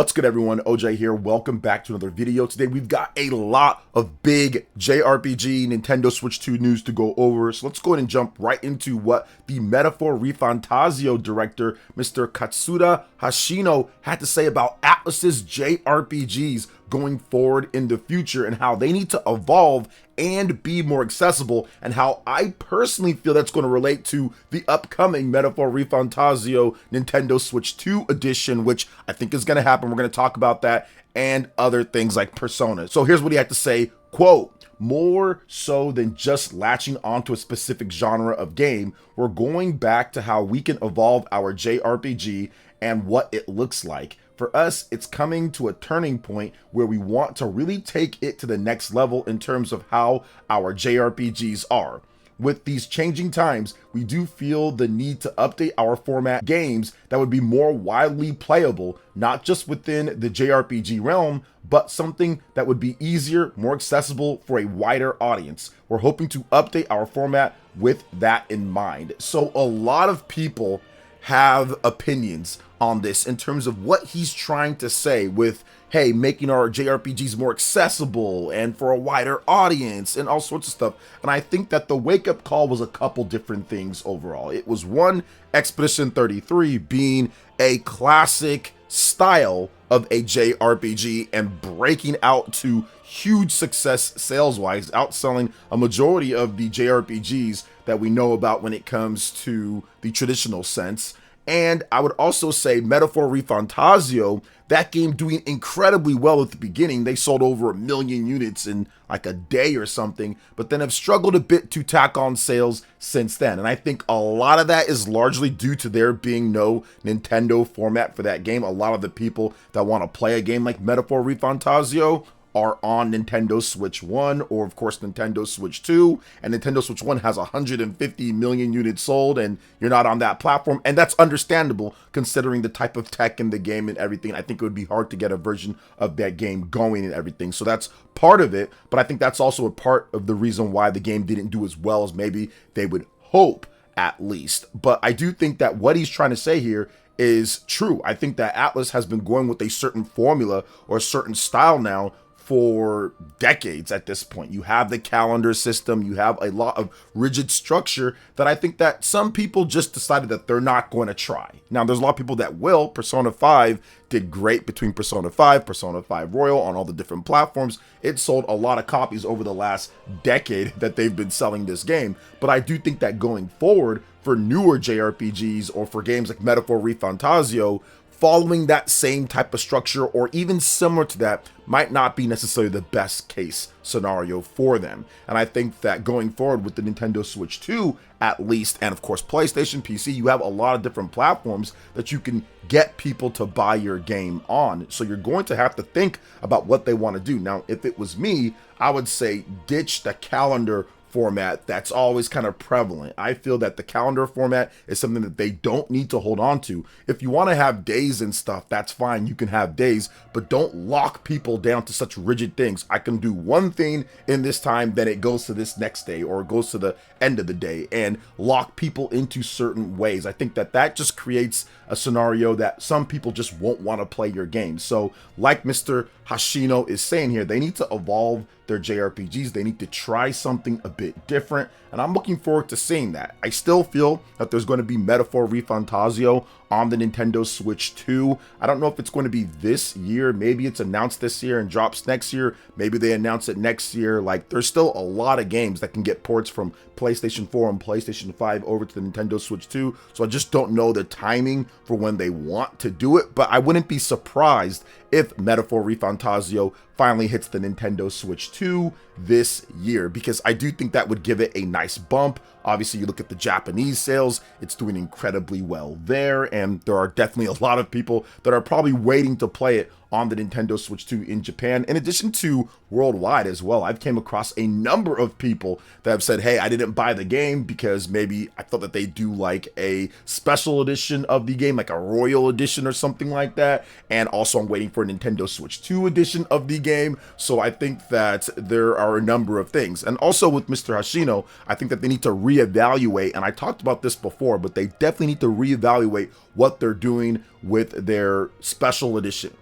What's good, everyone? OJ here. Welcome back to another video. Today we've got a lot of big JRPG Nintendo Switch 2 news to go over. So let's go ahead and jump right into what the Metaphor ReFantazio director, Mr. Katsuda Hashino, had to say about Atlus's JRPGs going forward in the future and how they need to evolve and be more accessible, and how I personally feel that's going to relate to the upcoming Metaphor ReFantazio Nintendo Switch 2 edition, which I think is going to happen. We're going to talk about that and other things like Persona. So here's what he had to say, quote, "More so than just latching onto a specific genre of game, we're going back to how we can evolve our JRPG and what it looks like. For us, it's coming to a turning point where we want to really take it to the next level in terms of how our JRPGs are. With these changing times, we do feel the need to update our format games that would be more widely playable, not just within the JRPG realm, but something that would be easier, more accessible for a wider audience. We're hoping to update our format with that in mind." So a lot of people have opinions on this in terms of what he's trying to say with, hey, making our JRPGs more accessible and for a wider audience and all sorts of stuff. And I think that the wake-up call was a couple different things overall. It was one, Expedition 33 being a classic style of a JRPG and breaking out to huge success sales-wise, outselling a majority of the JRPGs that we know about when it comes to the traditional sense. And I would also say Metaphor ReFantazio, that game doing incredibly well at the beginning. They sold over 1 million units in like a day or something, but then have struggled a bit to tack on sales since then. And I think a lot of that is largely due to there being no Nintendo format for that game. A lot of the people that want to play a game like Metaphor ReFantazio are on Nintendo Switch 1 or of course Nintendo Switch 2, and Nintendo Switch 1 has 150 million units sold and you're not on that platform, and that's understandable considering the type of tech in the game and everything. I think it would be hard to get a version of that game going and everything, so that's part of it, but I think that's also a part of the reason why the game didn't do as well as maybe they would hope, at least. But I do think that what he's trying to say here is true. I think that Atlus has been going with a certain formula or a certain style now for decades at this point. You have the calendar system, you have a lot of rigid structure that I think that some people just decided that they're not going to try. Now, there's a lot of people that will. Persona 5 did great between Persona 5, Persona 5 Royal on all the different platforms. It sold a lot of copies over the last decade that they've been selling this game. But I do think that going forward for newer JRPGs or for games like Metaphor ReFantazio, following that same type of structure or even similar to that might not be necessarily the best case scenario for them. And I think that going forward with the Nintendo Switch 2 at least, and of course PlayStation, PC, you have a lot of different platforms that you can get people to buy your game on. So you're going to have to think about what they want to do. Now, if it was me, I would say ditch the calendar format that's always kind of prevalent. I feel that the calendar format is something that they don't need to hold on to. If you want to have days and stuff, that's fine, you can have days, but don't lock people down to such rigid things. I can do one thing in this time, then it goes to this next day or it goes to the end of the day, and lock people into certain ways. I think that that just creates a scenario that some people just won't want to play your game. So like Mr. Hashino is saying here, they need to evolve their JRPGs. They need to try something a bit different, and I'm looking forward to seeing that. I still feel that there's going to be Metaphor ReFantazio on the Nintendo Switch 2. I don't know if it's going to be this year. Maybe it's announced this year and drops next year. Maybe they announce it next year. Like, there's still a lot of games that can get ports from PlayStation 4 and PlayStation 5 over to the Nintendo Switch 2. So I just don't know the timing for when they want to do it, but I wouldn't be surprised if Metaphor ReFantazio finally hits the Nintendo Switch 2 this year, because I do think that would give it a nice bump. Obviously, you look at the Japanese sales, it's doing incredibly well there, and there are definitely a lot of people that are probably waiting to play it on the Nintendo Switch 2 in Japan, in addition to worldwide as well. I've came across a number of people that have said, hey, I didn't buy the game because maybe I thought that they do like a special edition of the game, like a Royal Edition or something like that, and also I'm waiting for a Nintendo Switch 2 edition of the game. So I think that there are a number of things. And also with Mr. Hashino, I think that they need to reevaluate, and I talked about this before, but they definitely need to reevaluate what they're doing with their special edition.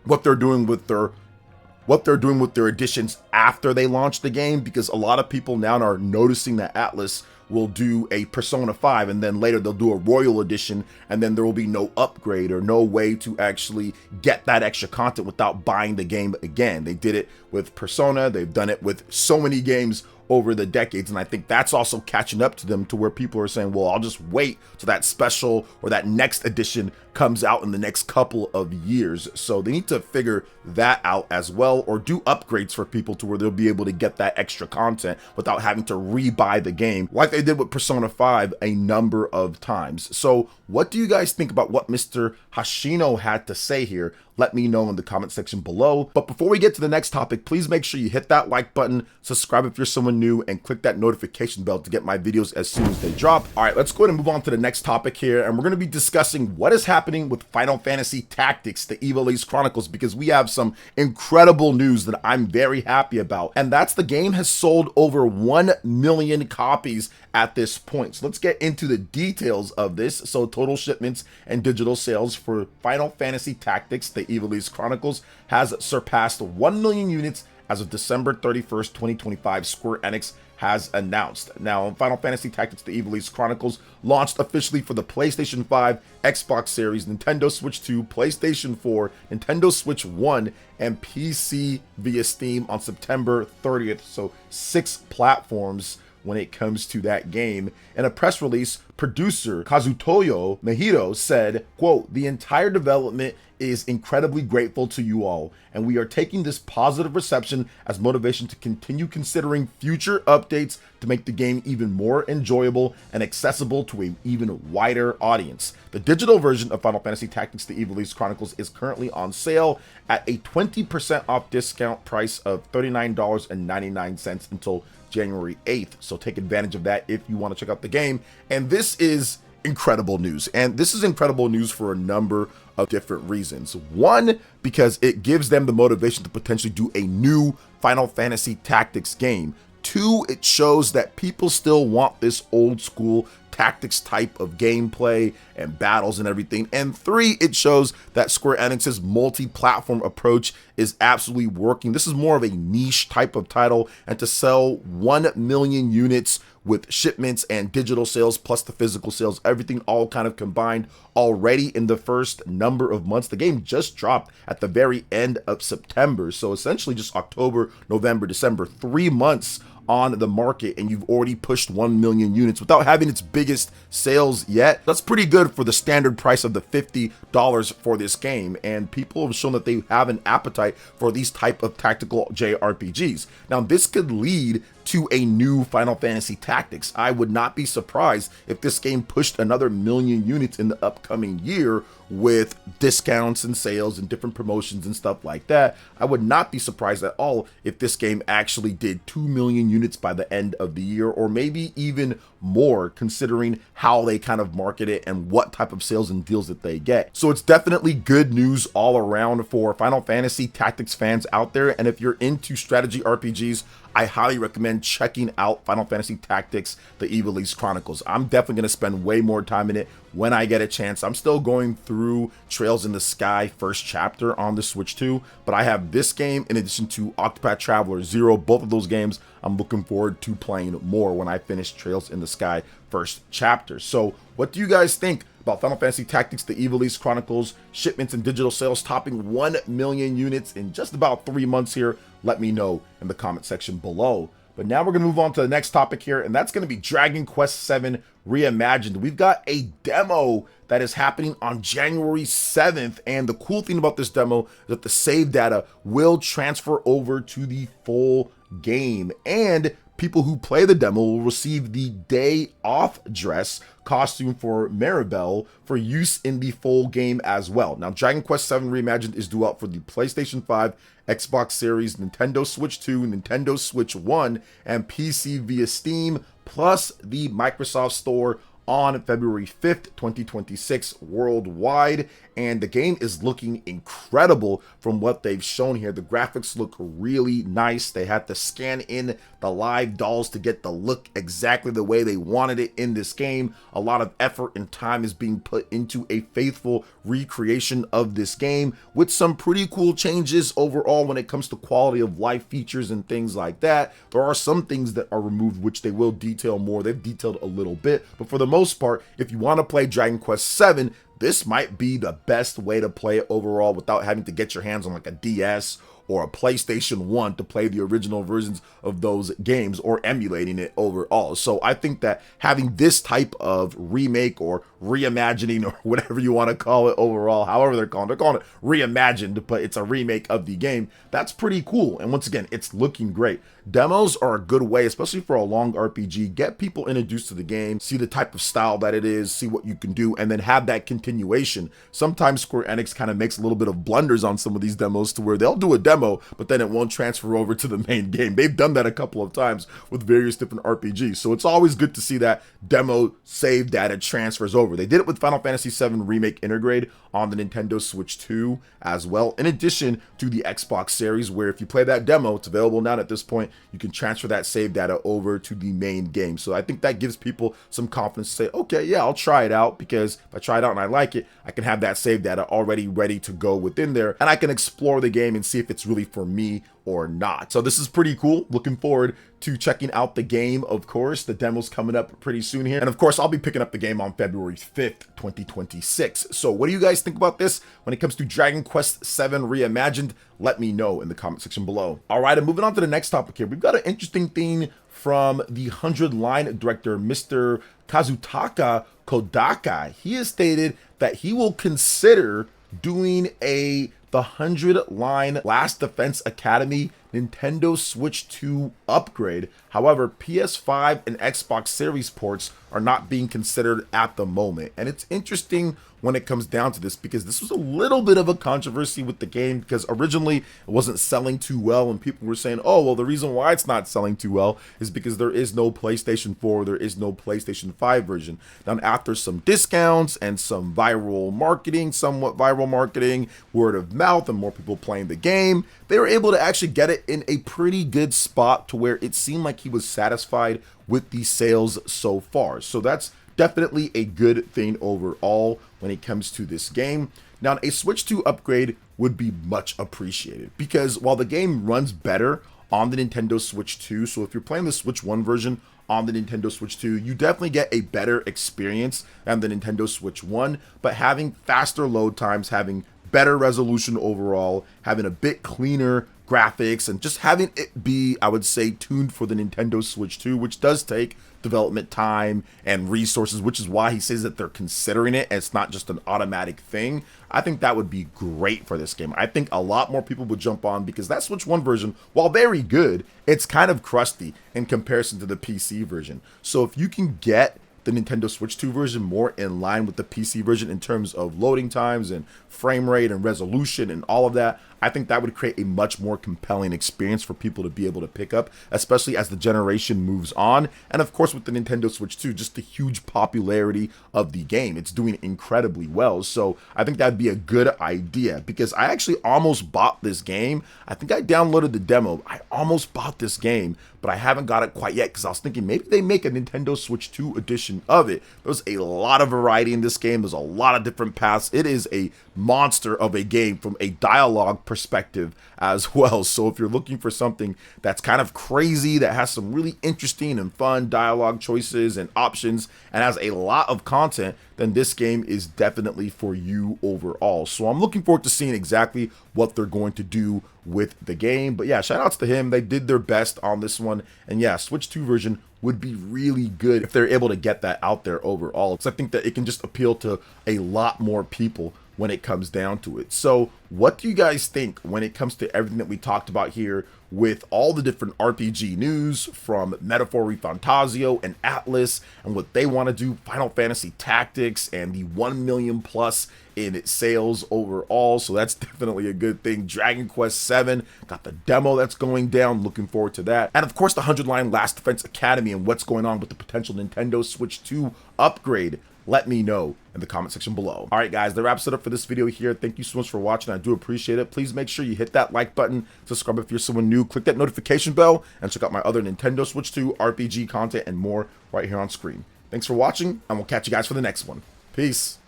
what they're doing with their editions after they launch the game, because a lot of people now are noticing that ATLUS will do a Persona 5 and then later they'll do a Royal Edition, and then there will be no upgrade or no way to actually get that extra content without buying the game again. They did it with Persona, they've done it with so many games over the decades, and I think that's also catching up to them, to where people are saying, well, I'll just wait till that special or that next edition comes out in the next couple of years. So they need to figure that out as well, or do upgrades for people to where they'll be able to get that extra content without having to rebuy the game like they did with Persona 5 a number of times. So what do you guys think about what Mr. Hashino had to say here? Let me know in the comment section below. But before we get to the next topic, please make sure you hit that like button, subscribe if you're someone new, and click that notification bell to get my videos as soon as they drop. All right, let's go ahead and move on to the next topic here. And we're going to be discussing what is happening with Final Fantasy Tactics, the Ivalice Chronicles, because we have some incredible news that I'm very happy about. And that's the game has sold over 1 million copies at this point. So let's get into the details of this. So total shipments and digital sales for Final Fantasy Tactics, the Ivalice Chronicles, has surpassed 1 million units as of December 31st, 2025, Square Enix has announced. Now, Final Fantasy Tactics, the Ivalice Chronicles launched officially for the PlayStation 5, Xbox Series, Nintendo Switch 2, PlayStation 4, Nintendo Switch 1, and PC via Steam on September 30th. So 6 platforms when it comes to that game. In a press release, producer Kazutoyo Mihiro said, quote, "The entire development is incredibly grateful to you all, and we are taking this positive reception as motivation to continue considering future updates to make the game even more enjoyable and accessible to an even wider audience." The digital version of Final Fantasy Tactics, the Ivalice Chronicles is currently on sale at a 20% off discount price of $39.99 until January 8th. So take advantage of that if you want to check out the game. And this is incredible news. And this is incredible news for a number of different reasons. One, because it gives them the motivation to potentially do a new Final Fantasy Tactics game. Two, it shows that people still want this old school tactics type of gameplay and battles and everything. And three, it shows that Square Enix's multi-platform approach is absolutely working. This is more of a niche type of title, and to sell 1 million units with shipments and digital sales plus the physical sales, everything all kind of combined already in the first number of months. The game just dropped at the very end of September, so essentially just October, November, December, 3 months on the market, and you've already pushed 1 million units without having its biggest sales yet. That's pretty good for the standard price of the $50 for this game, and people have shown that they have an appetite for these type of tactical JRPGs. Now, this could lead to a new Final Fantasy Tactics. I would not be surprised if this game pushed another 1 million units in the upcoming year with discounts and sales and different promotions and stuff like that. I would not be surprised at all if this game actually did 2 million units by the end of the year, or maybe even more, considering how they kind of market it and what type of sales and deals that they get. So it's definitely good news all around for Final Fantasy Tactics fans out there. And if you're into strategy RPGs, I highly recommend checking out Final Fantasy Tactics, the Ivalice Chronicles. I'm definitely going to spend way more time in it when I get a chance. I'm still going through Trails in the Sky first chapter on the Switch 2, but I have this game in addition to Octopath Traveler 0. Both of those games I'm looking forward to playing more when I finish Trails in the Sky first chapter. So what do you guys think about Final Fantasy Tactics, the Ivalice Chronicles, shipments and digital sales topping 1 million units in just about 3 months here? Let me know in the comment section below. But now we're going to move on to the next topic here, and that's going to be Dragon Quest VII Reimagined. We've got a demo that is happening on January 7th, and the cool thing about this demo is that the save data will transfer over to the full game, and people who play the demo will receive the day off dress costume for Maribel for use in the full game as well. Now, Dragon Quest VII Reimagined is due out for the PlayStation 5, Xbox Series, Nintendo Switch 2, Nintendo Switch 1, and PC via Steam, plus the Microsoft Store on February 5th, 2026 worldwide. And the game is looking incredible from what they've shown here. The graphics look really nice. They had to scan in the live dolls to get the look exactly the way they wanted it in this game. A lot of effort and time is being put into a faithful recreation of this game with some pretty cool changes overall when it comes to quality of life features and things like that. There are some things that are removed, which they will detail more. They've detailed a little bit, but for the most part, if you want to play Dragon Quest VII, this might be the best way to play it overall without having to get your hands on like a DS or a PlayStation 1 to play the original versions of those games or emulating it overall. So I think that having this type of remake or reimagining or whatever you want to call it overall, however they're calling it reimagined, but it's a remake of the game. That's pretty cool. And once again, it's looking great. Demos are a good way, especially for a long RPG, get people introduced to the game, see the type of style that it is, see what you can do, and then have that continuation. Sometimes Square Enix kind of makes a little bit of blunders on some of these demos to where they'll do a demo, but then it won't transfer over to the main game. They've done that a couple of times with various different RPGs. So it's always good to see that demo save data transfers over. They did it with Final Fantasy VII Remake Intergrade on the Nintendo Switch 2 as well, in addition to the Xbox Series, where if you play that demo, it's available now at this point, you can transfer that save data over to the main game. So I think that gives people some confidence to say, okay, yeah, I'll try it out, because if I try it out and I like it, I can have that save data already ready to go within there, and I can explore the game and see if it's really for me or not. So this is pretty cool. Looking forward to checking out the game, of course. The demo's coming up pretty soon here. And of course, I'll be picking up the game on February 5th, 2026. So what do you guys think about this when it comes to Dragon Quest VII Reimagined? Let me know in the comment section below. All right, and moving on to the next topic here. We've got an interesting thing from the 100-line director, Mr. Kazutaka Kodaka. He has stated that he will consider doing the 100-line Last Defense Academy Nintendo Switch 2 upgrade. However, PS5 and Xbox Series ports are not being considered at the moment. And it's interesting when it comes down to this, because this was a little bit of a controversy with the game, because originally it wasn't selling too well, and people were saying, oh, well, the reason why it's not selling too well is because there is no PlayStation 4, there is no PlayStation 5 version. Now, after some discounts and some viral marketing, somewhat viral marketing, word of mouth, and more people playing the game, they were able to actually get it in a pretty good spot to where it seemed like he was satisfied with the sales so far. So that's definitely a good thing overall when it comes to this game. Now, a Switch 2 upgrade would be much appreciated, because while the game runs better on the Nintendo Switch 2, so if you're playing the Switch 1 version on the Nintendo Switch 2, you definitely get a better experience than the Nintendo Switch 1, but having faster load times, having better resolution overall, having a bit cleaner graphics, and just having it be, I would say, tuned for the Nintendo Switch 2, which does take development time and resources, which is why he says that they're considering it, and it's not just an automatic thing. I think that would be great for this game. I think a lot more people would jump on, because that Switch 1 version, while very good, it's kind of crusty in comparison to the PC version. So if you can get the Nintendo Switch 2 version more in line with the PC version in terms of loading times and frame rate and resolution and all of that, I think that would create a much more compelling experience for people to be able to pick up, especially as the generation moves on. And of course, with the Nintendo Switch 2, just the huge popularity of the game. It's doing incredibly well. So I think that'd be a good idea, because I actually almost bought this game. I think I downloaded the demo. I almost bought this game, but I haven't got it quite yet, because I was thinking maybe they make a Nintendo Switch 2 edition of it. There's a lot of variety in this game. There's a lot of different paths. It is a monster of a game from a dialogue perspective as well. So if you're looking for something that's kind of crazy, that has some really interesting and fun dialogue choices and options, and has a lot of content, then this game is definitely for you overall. So I'm looking forward to seeing exactly what they're going to do with the game. But yeah, shout outs to him. They did their best on this one. And yeah, Switch 2 version would be really good if they're able to get that out there overall. So I think that it can just appeal to a lot more people when it comes down to it. So what do you guys think when it comes to everything that we talked about here with all the different RPG news from Metaphor ReFantazio and ATLUS and what they want to do, Final Fantasy Tactics, and the 1 million plus in sales overall? So that's definitely a good thing. Dragon Quest VII got the demo that's going down, looking forward to that. And of course the 100-line Last Defense Academy and what's going on with the potential Nintendo Switch 2 upgrade. Let me know in the comment section below. All right, guys, that wraps it up for this video here. Thank you so much for watching. I do appreciate it. Please make sure you hit that like button, subscribe if you're someone new, click that notification bell, and check out my other Nintendo Switch 2 RPG content and more right here on screen. Thanks for watching, and we'll catch you guys for the next one. Peace.